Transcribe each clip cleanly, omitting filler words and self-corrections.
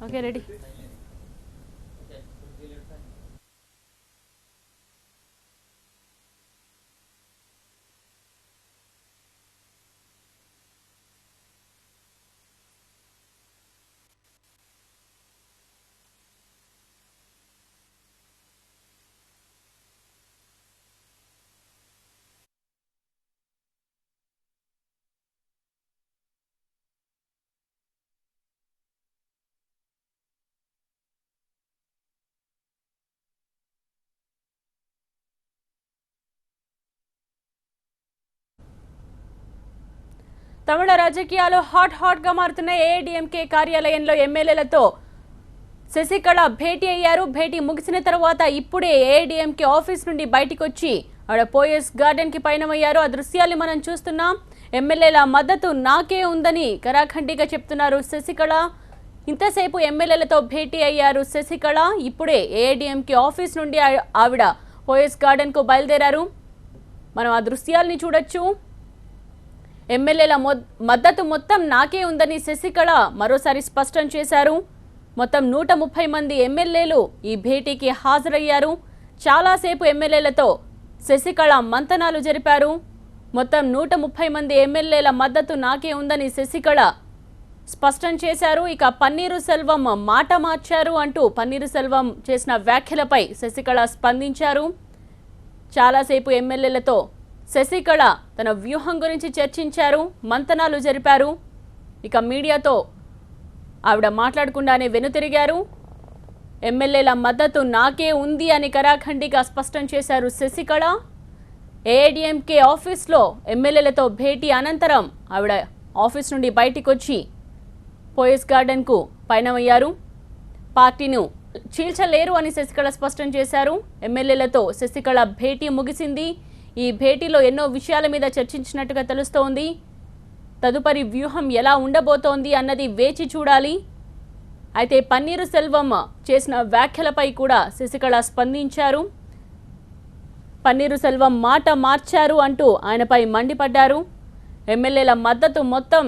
Okay ready. తమిళ రాజకీయాలు hot గా మారుతున్న ఏఐడిఎంకే కార్యాలయంలో ఎమ్మెల్యేలతో శశికళ భేటీ అయ్యారు. భేటీ ముగిసిన తర్వాత ఇప్పుడే ఏఐడిఎంకే ఆఫీస్ నుండి బయటికి వచ్చి ఆడ పోయస్ గార్డెన్ కి పయనమయ్యారు. ఆ దృశ్యాల్ని మనం చూస్తున్నాం. ఎమ్మెల్యేల మద్దతు నాకే ఉందని కరాఖండిగా చెప్తున్నారు శశికళ. ఇంతసేపు ఎమ్మెల్యేలతో భేటీ అయ్యారు శశికళ. ఇప్పుడే ఏఐడిఎంకే ఆఫీస్ నుండి ఆవిడ పోయస్ గార్డెన్ కు బయలుదేరారు. మనం ఆ దృశ్యాల్ని చూడొచ్చు. ఎమ్మెల్యేల మద్దతు మొత్తం నాకే ఉందని శశికళ మరోసారి స్పష్టం చేశారు. మొత్తం 130 మంది ఎమ్మెల్యేలు ఈ భేటీకి హాజరయ్యారు. చాలాసేపు ఎమ్మెల్యేలతో శశికళ మంతనాలు జరిపారు. మొత్తం 130 మంది ఎమ్మెల్యేల మద్దతు నాకే ఉందని శశికళ స్పష్టం చేశారు. ఇక పన్నీరు సెల్వం మాట మార్చారు అంటూ పన్నీరు సెల్వం చేసిన వ్యాఖ్యలపై శశికళ స్పందించారు. చాలాసేపు ఎమ్మెల్యేలతో శశికళ తన వ్యూహం గురించి చర్చించారు, మంతనాలు జరిపారు. ఇక మీడియాతో ఆవిడ మాట్లాడకుండానే వెనుతిరిగారు. ఎమ్మెల్యేల మద్దతు నాకే ఉంది అని కరాఖండిగా స్పష్టం చేశారు శశికళ. ఏఐడిఎంకే ఆఫీస్లో ఎమ్మెల్యేలతో భేటీ అనంతరం ఆవిడ ఆఫీస్ నుండి బయటికి వచ్చి పోయస్ గార్డెన్కు పయనమయ్యారు. పార్టీను చీల్చలేరు అని శశికళ స్పష్టం చేశారు. ఎమ్మెల్యేలతో శశికళ భేటీ ముగిసింది. ఈ భేటీలో ఎన్నో విషయాల మీద చర్చించినట్టుగా తెలుస్తోంది. తదుపరి వ్యూహం ఎలా ఉండబోతోంది అన్నది వేచి చూడాలి. అయితే పన్నీరు సెల్వం చేసిన వ్యాఖ్యలపై కూడా శశికళ స్పందించారు. పన్నీరు సెల్వం మాట మార్చారు అంటూ ఆయనపై మండిపడ్డారు. ఎమ్మెల్యేల మద్దతు మొత్తం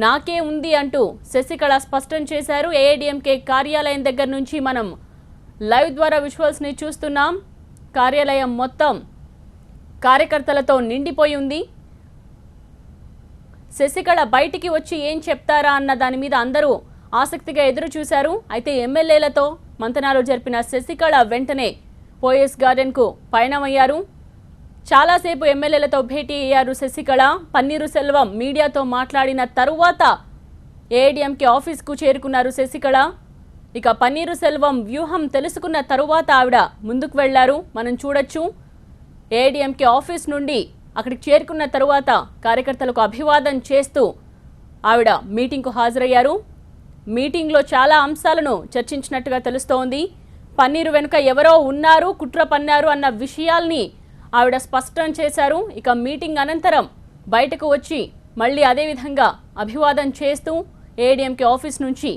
నాకే ఉంది అంటూ శశికళ స్పష్టం చేశారు. ఏఐడిఎంకే కార్యాలయం దగ్గర నుంచి మనం లైవ్ ద్వారా విజువల్స్ని చూస్తున్నాం. కార్యాలయం మొత్తం కార్యకర్తలతో నిండిపోయి ఉంది. శశికళ బయటికి వచ్చి ఏం చెప్తారా అన్న దాని మీద అందరూ ఆసక్తిగా ఎదురు చూశారు. అయితే ఎమ్మెల్యేలతో మంతనాలు జరిపిన శశికళ వెంటనే పోయస్ గార్డెన్కు పయనమయ్యారు. చాలాసేపు ఎమ్మెల్యేలతో భేటీ అయ్యారు శశికళ. పన్నీరు సెల్వం మీడియాతో మాట్లాడిన తరువాత ఏఐడిఎంకే ఆఫీస్కు చేరుకున్నారు శశికళ. ఇక పన్నీరు సెల్వం వ్యూహం తెలుసుకున్న తరువాత ఆవిడ ముందుకు వెళ్లారు. మనం చూడొచ్చు. ఏఐడిఎంకే ఆఫీస్ నుండి అక్కడికి చేరుకున్న తరువాత కార్యకర్తలకు అభివాదం చేస్తూ ఆవిడ మీటింగ్కు హాజరయ్యారు. మీటింగ్లో చాలా అంశాలను చర్చించినట్టుగా తెలుస్తోంది. పన్నీరు వెనుక ఎవరో ఉన్నారు, కుట్ర పన్నారు అన్న విషయాల్ని ఆవిడ స్పష్టం చేశారు. ఇక మీటింగ్ అనంతరం బయటకు వచ్చి మళ్ళీ అదేవిధంగా అభివాదం చేస్తూ ఏఐడిఎంకే ఆఫీస్ నుంచి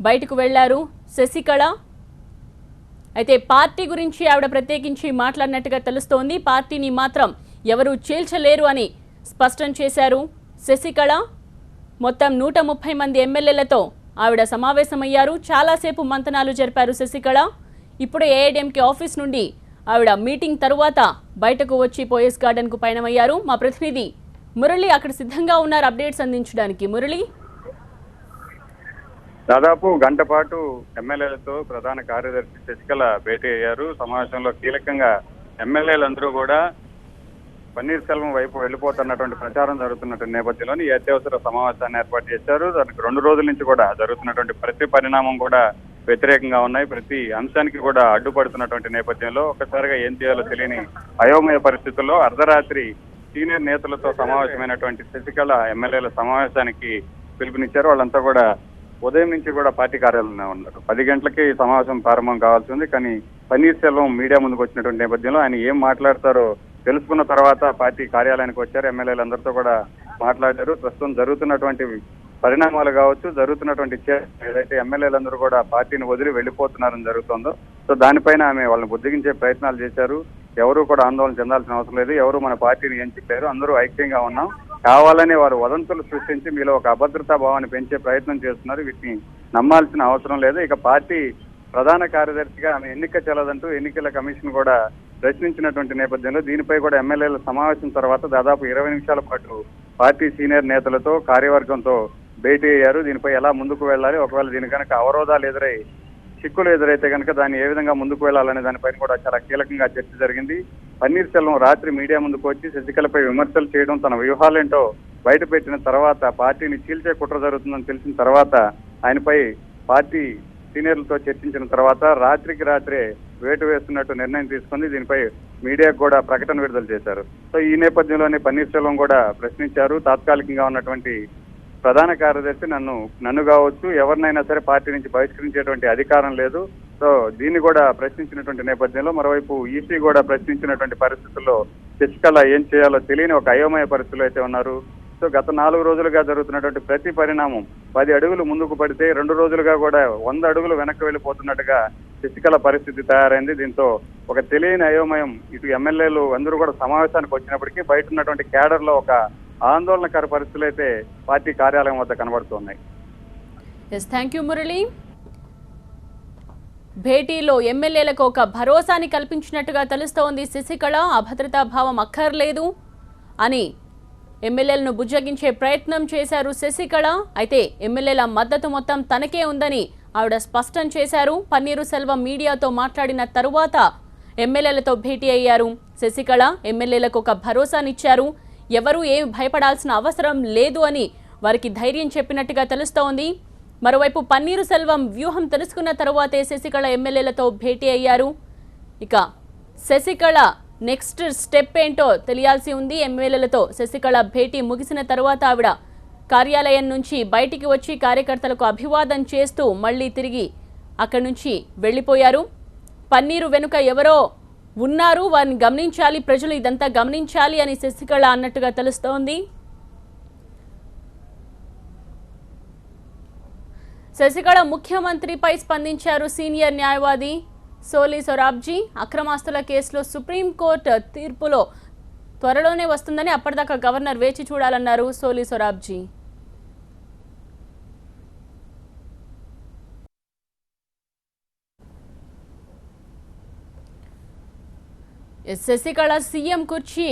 బయటకు వెళ్లారు శశికళ. అయితే పార్టీ గురించి ఆవిడ ప్రత్యేకించి మాట్లాడినట్టుగా తెలుస్తోంది. పార్టీని మాత్రం ఎవరూ చీల్చలేరు అని స్పష్టం చేశారు శశికళ. మొత్తం 130 మంది ఎమ్మెల్యేలతో ఆవిడ సమావేశమయ్యారు. చాలాసేపు మంతనాలు జరిపారు శశికళ. ఇప్పుడే ఏఐడిఎంకే ఆఫీస్ నుండి ఆవిడ మీటింగ్ తరువాత బయటకు వచ్చి పోయస్ గార్డెన్కు పయనమయ్యారు. మా ప్రతినిధి మురళి అక్కడ సిద్ధంగా ఉన్నారు అప్డేట్స్ అందించడానికి. మురళి, దాదాపు గంట పాటు ఎమ్మెల్యేలతో ప్రధాన కార్యదర్శి శశికళ భేటీ అయ్యారు. సమావేశంలో కీలకంగా ఎమ్మెల్యేలందరూ కూడా పన్నీర్ సెల్వం వైపు వెళ్ళిపోతున్నటువంటి ప్రచారం జరుగుతున్నటువంటి నేపథ్యంలోని ఈ అత్యవసర సమావేశాన్ని ఏర్పాటు చేశారు. దానికి 2 రోజుల నుంచి కూడా జరుగుతున్నటువంటి ప్రతి పరిణామం కూడా వ్యతిరేకంగా ఉన్నాయి. ప్రతి అంశానికి కూడా అడ్డుపడుతున్నటువంటి నేపథ్యంలో ఒక్కసారిగా ఏం చేయాలో తెలియని అయోమయ పరిస్థితుల్లో అర్ధరాత్రి సీనియర్ నేతలతో సమావేశమైనటువంటి శశికళ ఎమ్మెల్యేల సమావేశానికి పిలుపునిచ్చారు. వాళ్ళంతా కూడా ఉదయం నుంచి కూడా పార్టీ కార్యాలయంలో ఉన్నారు. 10 గంటలకి సమావేశం ప్రారంభం కావాల్సి ఉంది. కానీ పన్నీర్ సెల్వం మీడియా ముందుకు వచ్చినటువంటి నేపథ్యంలో ఆయన ఏం మాట్లాడతారో తెలుసుకున్న తర్వాత పార్టీ కార్యాలయానికి వచ్చారు. ఎమ్మెల్యేలందరితో కూడా మాట్లాడారు. ప్రస్తుతం జరుగుతున్నటువంటి పరిణామాలు కావచ్చు, జరుగుతున్నటువంటి ఏదైతే ఎమ్మెల్యేలందరూ కూడా పార్టీని వదిలి వెళ్ళిపోతున్నారని జరుగుతుందో సో దానిపైన ఆమె వాళ్ళని బుద్ధిగించే ప్రయత్నాలు చేశారు. ఎవరు కూడా ఆందోళన చెందాల్సిన అవసరం లేదు, ఎవరు మన పార్టీని ఏం చెప్పారు, అందరూ ఐక్యంగా ఉన్నాం, కావాలని వారు వదంతులు సృష్టించి మీలో ఒక అభద్రతా భావాన్ని పెంచే ప్రయత్నం చేస్తున్నారు, వీటిని నమ్మాల్సిన అవసరం లేదు. ఇక పార్టీ ప్రధాన కార్యదర్శిగా ఆమె ఎన్నిక చెల్లదంటూ ఎన్నికల కమిషన్ కూడా ప్రశ్నించినటువంటి నేపథ్యంలో దీనిపై కూడా ఎమ్మెల్యేల సమావేశం తర్వాత దాదాపు 20 నిమిషాల పాటు పార్టీ సీనియర్ నేతలతో కార్యవర్గంతో భేటీ అయ్యారు. దీనిపై ఎలా ముందుకు వెళ్ళాలి, ఒకవేళ దీని కనుక అవరోధాలు ఎదురై చిక్కులు ఎదురైతే కనుక దాన్ని ఏ విధంగా ముందుకు వెళ్లాలనే దానిపైన కూడా చాలా కీలకంగా చర్చ జరిగింది. పన్నీర్ సెల్వం రాత్రి మీడియా ముందుకు వచ్చి శశికళపై విమర్శలు చేయడం, తన వ్యూహాలేంటో బయట పెట్టిన తర్వాత పార్టీని చీల్చే కుట్ర జరుగుతుందని తెలిసిన తర్వాత ఆయనపై పార్టీ సీనియర్లతో చర్చించిన తర్వాత రాత్రికి రాత్రే వేటు వేస్తున్నట్టు నిర్ణయం తీసుకుంది. దీనిపై మీడియాకు కూడా ప్రకటన విడుదల చేశారు. సో ఈ నేపథ్యంలోనే పన్నీర్ సెల్వం కూడా ప్రశ్నించారు. తాత్కాలికంగా ఉన్నటువంటి ప్రధాన కార్యదర్శి నన్ను కావచ్చు ఎవరినైనా సరే పార్టీ నుంచి బహిష్కరించేటువంటి అధికారం లేదు. సో దీన్ని కూడా ప్రశ్నించినటువంటి నేపథ్యంలో మరోవైపు ఈసీ కూడా ప్రశ్నించినటువంటి పరిస్థితుల్లో శశికళ ఏం చేయాలో తెలియని ఒక అయోమయ పరిస్థితులు అయితే ఉన్నారు. సో గత 4 రోజులుగా జరుగుతున్నటువంటి ప్రతి పరిణామం 10 అడుగులు ముందుకు పడితే 2 రోజులుగా కూడా 100 అడుగులు వెనక్కి వెళ్ళిపోతున్నట్టుగా శశికళ పరిస్థితి తయారైంది. దీంతో ఒక తెలియని అయోమయం ఇటు ఎమ్మెల్యేలు అందరూ కూడా సమావేశానికి వచ్చినప్పటికీ బయట ఉన్నటువంటి క్యాడర్ లో ఒక ఆందోళనకర పరిస్థితులు అయితే పార్టీ కార్యాలయం వద్ద కనబడుతున్నాయి. Thank you Murali. భేటీలో ఎమ్మెల్యేలకు ఒక భరోసాని కల్పించినట్టుగా తెలుస్తోంది. శశికళ అభద్రతా భావం అక్కర్లేదు అని ఎమ్మెల్యేలను బుజ్జగించే ప్రయత్నం చేశారు శశికళ. అయితే ఎమ్మెల్యేల మద్దతు మొత్తం తనకే ఉందని ఆవిడ స్పష్టం చేశారు. పన్నీరు సెల్వం మీడియాతో మాట్లాడిన తరువాత ఎమ్మెల్యేలతో భేటీ అయ్యారు శశికళ. ఎమ్మెల్యేలకు ఒక భరోసానిచ్చారు. ఎవరూ ఏమి భయపడాల్సిన అవసరం లేదు అని వారికి ధైర్యం చెప్పినట్టుగా తెలుస్తోంది. మరోవైపు పన్నీరు సెల్వం వ్యూహం తెలుసుకున్న తరువాతే శశికళ ఎమ్మెల్యేలతో భేటీ అయ్యారు. ఇక శశికళ నెక్స్ట్ స్టెప్ ఏంటో తెలియాల్సి ఉంది. ఎమ్మెల్యేలతో శశికళ భేటీ ముగిసిన తరువాత ఆవిడ కార్యాలయం నుంచి బయటికి వచ్చి కార్యకర్తలకు అభివాదం చేస్తూ మళ్ళీ తిరిగి అక్కడి నుంచి వెళ్ళిపోయారు. పన్నీరు వెనుక ఎవరో ఉన్నారు, వారిని గమనించాలి, ప్రజలు ఇదంతా గమనించాలి అని శశికళ అన్నట్టుగా తెలుస్తోంది. శశికళ ముఖ్యమంత్రిపై స్పందించారు సీనియర్ న్యాయవాది సోలి సొరాబ్జీ. అక్రమాస్తుల కేసులో సుప్రీంకోర్టు తీర్పులో త్వరలోనే వస్తుందని, అప్పటిదాకా గవర్నర్ వేచి చూడాలన్నారు సోలి సొరాబ్జీ. శశికళ సీఎం కుర్చీ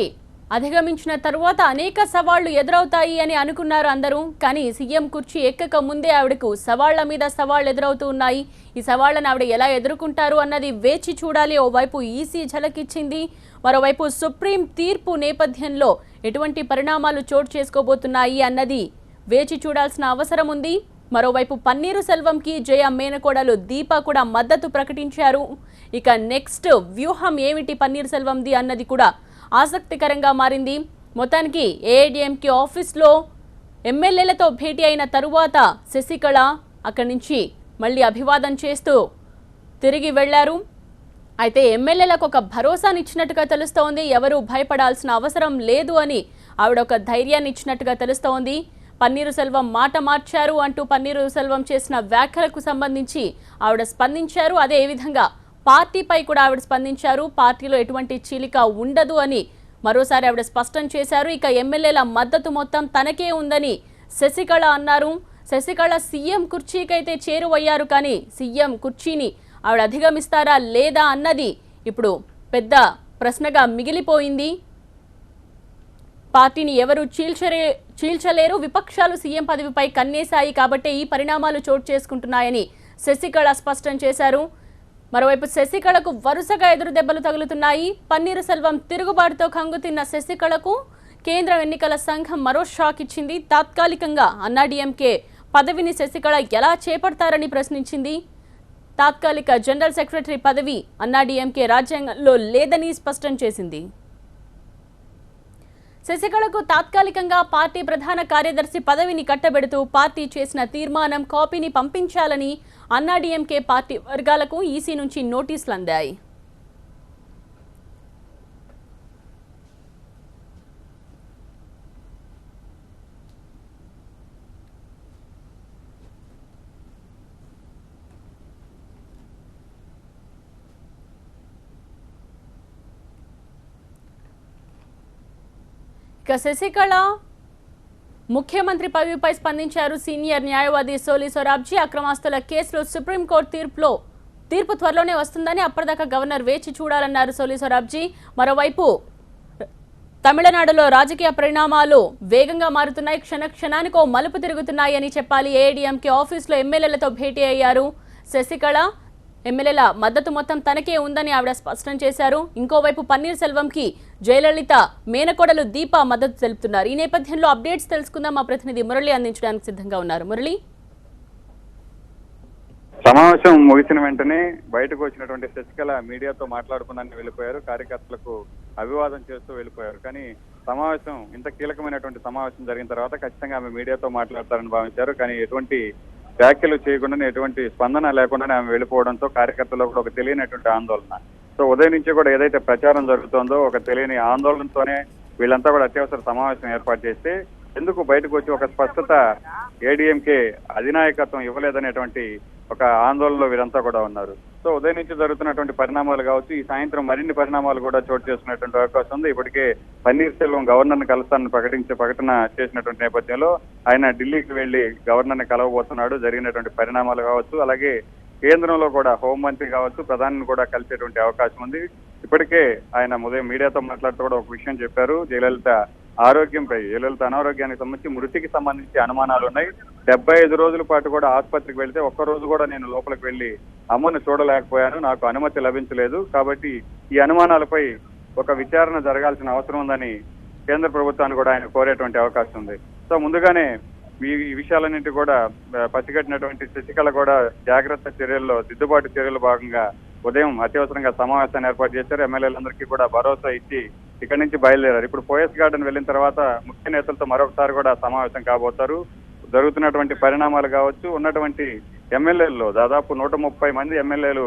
అధిగమించిన తరువాత అనేక సవాళ్లు ఎదురవుతాయి అని అనుకున్నారు అందరూ. కానీ సీఎం కుర్చీ ఎక్కక ముందే ఆవిడకు సవాళ్ల మీద సవాళ్లు ఎదురవుతూ ఉన్నాయి. ఈ సవాళ్లను ఆవిడ ఎలా ఎదుర్కొంటారు అన్నది వేచి చూడాలి. ఓవైపు ఈసీ ఝలకిచ్చింది, మరోవైపు సుప్రీం తీర్పు నేపథ్యంలో ఎటువంటి పరిణామాలు చోటు చేసుకోబోతున్నాయి అన్నది వేచి చూడాల్సిన అవసరం ఉంది. మరోవైపు పన్నీరు సెల్వంకి జయ మేనకోడలు దీప కూడా మద్దతు ప్రకటించారు. ఇక నెక్స్ట్ వ్యూహం ఏమిటి పన్నీరు సెల్వంది అన్నది కూడా ఆసక్తికరంగా మారింది. మొత్తానికి ఏఐడిఎంకే ఆఫీస్లో ఎమ్మెల్యేలతో భేటీ అయిన తరువాత శశికళ అక్కడి నుంచి మళ్ళీ అభివాదం చేస్తూ తిరిగి వెళ్లారు. అయితే ఎమ్మెల్యేలకు ఒక భరోసాని ఇచ్చినట్టుగా తెలుస్తోంది. ఎవరూ భయపడాల్సిన అవసరం లేదు అని ఆవిడ ఒక ధైర్యాన్ని ఇచ్చినట్టుగా తెలుస్తోంది. పన్నీరు సెల్వం మాట మార్చారు అంటూ పన్నీరు సెల్వం చేసిన వ్యాఖ్యలకు సంబంధించి ఆవిడ స్పందించారు. అదే విధంగా పార్టీపై కూడా ఆవిడ స్పందించారు. పార్టీలో ఎటువంటి చీలిక ఉండదు అని మరోసారి ఆవిడ స్పష్టం చేశారు. ఇక ఎమ్మెల్యేల మద్దతు మొత్తం తనకే ఉందని శశికళ అన్నారు. శశికళ సీఎం కుర్చీకైతే చేరువయ్యారు, కానీ సీఎం కుర్చీని ఆవిడ అధిగమిస్తారా లేదా అన్నది ఇప్పుడు పెద్ద ప్రశ్నగా మిగిలిపోయింది. పార్టీని ఎవరు చీల్చలేరు, విపక్షాలు సీఎం పదవిపై కన్నేశాయి కాబట్టి ఈ పరిణామాలు చోటు చేసుకుంటున్నాయని శశికళ స్పష్టం చేశారు. మరోవైపు శశికళకు వరుసగా ఎదురు దెబ్బలు తగులుతున్నాయి. పన్నీరు సెల్వం తిరుగుబాటుతో కంగుతిన్న శశికళకు కేంద్ర ఎన్నికల సంఘం మరో షాక్ ఇచ్చింది. తాత్కాలికంగా అన్నాడీఎంకే పదవిని శశికళ ఎలా చేపడతారని ప్రశ్నించింది. తాత్కాలిక జనరల్ సెక్రటరీ పదవి అన్నాడీఎంకే రాజ్యాంగంలో లేదని స్పష్టం చేసింది. శశికళకు తాత్కాలికంగా పార్టీ ప్రధాన కార్యదర్శి పదవిని కట్టబెడుతూ పార్టీ చేసిన తీర్మానం కాపీని పంపించాలని అన్నాడీఎంకే పార్టీ వర్గాలకు ఈసీ నుంచి నోటీసులు అందాయి. ఇక శశికళ ముఖ్యమంత్రి పదవిపై స్పందించారు సీనియర్ న్యాయవాది సోలి సొరాబ్జీ. అక్రమాస్తుల కేసులో సుప్రీంకోర్టు తీర్పు త్వరలోనే వస్తుందని అప్పటిదాకా గవర్నర్ వేచి చూడాలన్నారు సోలి సొరాబ్జీ. మరోవైపు తమిళనాడులో రాజకీయ పరిణామాలు వేగంగా మారుతున్నాయి. క్షణానికో మలుపు తిరుగుతున్నాయని చెప్పాలి. ఏఐడీఎంకే ఆఫీసులో ఎమ్మెల్యేలతో భేటీ అయ్యారు శశికళ. ఎమ్మెల్యేల మద్దతు మొత్తం తనకే ఉందని ఆవిడ స్పష్టం చేశారు. ఇంకోవైపు పన్నీర్ సెల్వంకి జయలలిత మేనకోడలు దీప మద్దతు తెలుపుతున్నారు. ఈ నేపథ్యంలో అప్డేట్స్ తెలుసుకుందాం. మా ప్రతినిధి మురళి అందించడానికి సిద్ధంగా ఉన్నారు. మురళి, సమావేశం ముగిసిన వెంటనే బయటకు వచ్చినటువంటి శశికళ మీడియాతో మాట్లాడుకున్నాన్ని వెళ్ళిపోయారు. కార్యకర్తలకు అభివాదం చేస్తూ వెళ్ళిపోయారు. కానీ సమావేశం ఇంత కీలకమైనటువంటి సమావేశం జరిగిన తర్వాత ఖచ్చితంగా ఆమె మీడియాతో మాట్లాడతారని భావించారు. కానీ ఎటువంటి వ్యాఖ్యలు చేయకుండానే ఎటువంటి స్పందన లేకుండానే ఆమె వెళ్ళిపోవడంతో కార్యకర్తల్లో కూడా ఒక తెలియనటువంటి ఆందోళన. సో ఉదయం నుంచి కూడా ఏదైతే ప్రచారం జరుగుతుందో ఒక తెలియని ఆందోళనతోనే వీళ్ళంతా కూడా అత్యవసర సమావేశం ఏర్పాటు చేస్తే ఎందుకు బయటకు వచ్చి ఒక స్పష్టత ఏడీఎంకే అధినాయకత్వం ఇవ్వలేదనేటువంటి ఒక ఆందోళనలో వీరంతా కూడా ఉన్నారు. సో ఉదయం నుంచి జరుగుతున్నటువంటి పరిణామాలు కావచ్చు, ఈ సాయంత్రం మరిన్ని పరిణామాలు కూడా చోటు చేసుకునేటువంటి అవకాశం ఉంది. ఇప్పటికే పన్నీర్ సెల్వం గవర్నర్ ని కలుస్తానని ప్రకటన చేసినటువంటి నేపథ్యంలో ఆయన ఢిల్లీకి వెళ్లి గవర్నర్ ని కలవబోతున్నాడు. జరిగినటువంటి పరిణామాలు కావచ్చు, అలాగే కేంద్రంలో కూడా హోంమంత్రి కావచ్చు, ప్రధానిని కూడా కలిసేటువంటి అవకాశం ఉంది. ఇప్పటికే ఆయన ఉదయం మీడియాతో మాట్లాడుతూ కూడా ఒక విషయం చెప్పారు. జయలలిత అనారోగ్యానికి సంబంధించి మృతికి సంబంధించి అనుమానాలు ఉన్నాయి. 75 రోజుల పాటు కూడా ఆసుపత్రికి వెళ్తే ఒక్క రోజు కూడా నేను లోపలికి వెళ్లి అమ్మను చూడలేకపోయాను, నాకు అనుమతి లభించలేదు. కాబట్టి ఈ అనుమానాలపై ఒక విచారణ జరగాల్సిన అవసరం ఉందని కేంద్ర ప్రభుత్వాన్ని కూడా ఆయన కోరేటువంటి అవకాశం ఉంది. సో ముందుగానే ఈ విషయాలన్నింటి కూడా పసిగట్టినటువంటి శశికళ కూడా జాగ్రత్త చర్యల్లో దిద్దుబాటు చర్యల్లో భాగంగా ఉదయం అత్యవసరంగా సమావేశాన్ని ఏర్పాటు చేశారు. ఎమ్మెల్యేలందరికీ కూడా భరోసా ఇచ్చి ఇక్కడి నుంచి బయలుదేరారు. ఇప్పుడు పోయస్ గార్డెన్ వెళ్ళిన తర్వాత ముఖ్య నేతలతో మరొకసారి కూడా సమావేశం కాబోతారు. జరుగుతున్నటువంటి పరిణామాలు కావచ్చు, ఉన్నటువంటి ఎమ్మెల్యేల్లో దాదాపు 130 మంది ఎమ్మెల్యేలు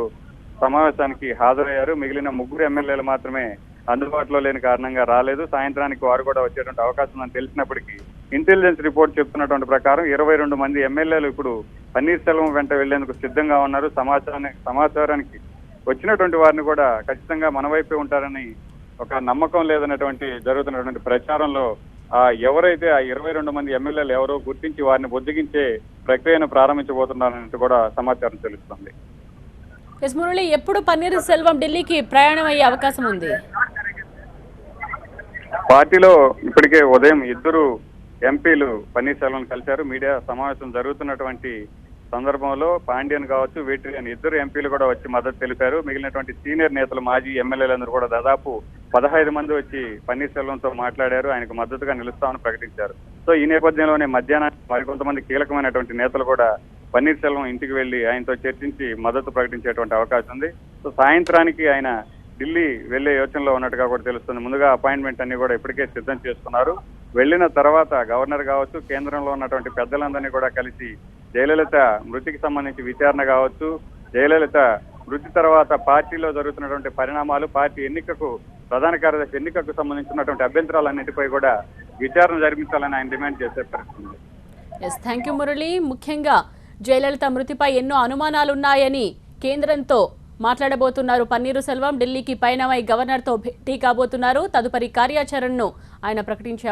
సమావేశానికి హాజరయ్యారు. మిగిలిన 3 ఎమ్మెల్యేలు మాత్రమే అందుబాటులో లేని కారణంగా రాలేదు. సాయంత్రానికి వారు కూడా వచ్చేటువంటి అవకాశం ఉందని తెలిసినప్పటికీ ఇంటెలిజెన్స్ రిపోర్ట్ చెప్తున్నటువంటి ప్రకారం 22 మంది ఎమ్మెల్యేలు ఇప్పుడు పన్నీర్ సెల్వం వెంట వెళ్లేందుకు సిద్ధంగా ఉన్నారు. సమాచారానికి వచ్చినటువంటి వారిని కూడా ఖచ్చితంగా మన వైపే ఉంటారని ఒక నమ్మకం లేదన్నటువంటి జరుగుతున్నటువంటి ప్రచారంలో ఎవరైతే ఆ 22 మంది ఎమ్మెల్యేలు ఎవరో గుర్తించి వారిని బొద్దిగించే ప్రక్రియను ప్రారంభించబోతున్నారన్నట్టు కూడా సమాచారం తెలుస్తుంది. మురళి, ఎప్పుడు పన్నీర్ సెల్వం ఢిల్లీకి ప్రయాణం అయ్యే అవకాశం ఉంది? పార్టీలో ఇప్పటికే ఉదయం 2 ఎంపీలు పన్నీర్ సెల్వం కలిశారు. మీడియా సమావేశం జరుగుతున్నటువంటి సందర్భంలో పాండ్యన్ కావచ్చు, వేట్రి అని 2 ఎంపీలు కూడా వచ్చి మద్దతు తెలిపారు. మిగిలినటువంటి సీనియర్ నేతలు, మాజీ ఎమ్మెల్యేలందరూ కూడా దాదాపు 15 మంది వచ్చి పన్నీర్ సెల్వంతో మాట్లాడారు. ఆయనకు మద్దతుగా నిలుస్తామని ప్రకటించారు. సో ఈ నేపథ్యంలోనే మధ్యాహ్నం మరికొంతమంది కీలకమైనటువంటి నేతలు కూడా పన్నీర్ సెల్వం ఇంటికి వెళ్లి ఆయనతో చర్చించి మద్దతు ప్రకటించేటువంటి అవకాశం ఉంది. సో సాయంత్రానికి ఆయన ఢిల్లీ వెళ్లే యోచనలో ఉన్నట్టుగా కూడా తెలుస్తుంది. ముందుగా అపాయింట్మెంట్ అన్ని కూడా ఇప్పటికే సిద్ధం చేసుకున్నారు. వెళ్లిన తర్వాత గవర్నర్ కావచ్చు, కేంద్రంలో ఉన్నటువంటి పెద్దలందరినీ కూడా కలిసి జయలలిత మృతికి సంబంధించి విచారణ కావచ్చు, జయలలిత మృతి తర్వాత పార్టీలో జరుగుతున్నటువంటి పరిణామాలు, పార్టీ ఎన్నికకు ప్రధాన కార్యదర్శి ఎన్నికకు సంబంధించినటువంటి అభ్యంతరాలన్నిటిపై కూడా విచారణ జరిపించాలని ఆయన డిమాండ్ చేసే పరిస్థితి. Thank you Murali. ముఖ్యంగా జయలలిత మృతిపై ఎన్నో అనుమానాలున్నాయని కేంద్రంతో మాట్లాడబోతున్నారు పన్నీరు సెల్వం. ఢిల్లీకి పయనమై గవర్నర్తో భేటీ కాబోతున్నారు. తదుపరి కార్యాచరణను ఆయన ప్రకటించే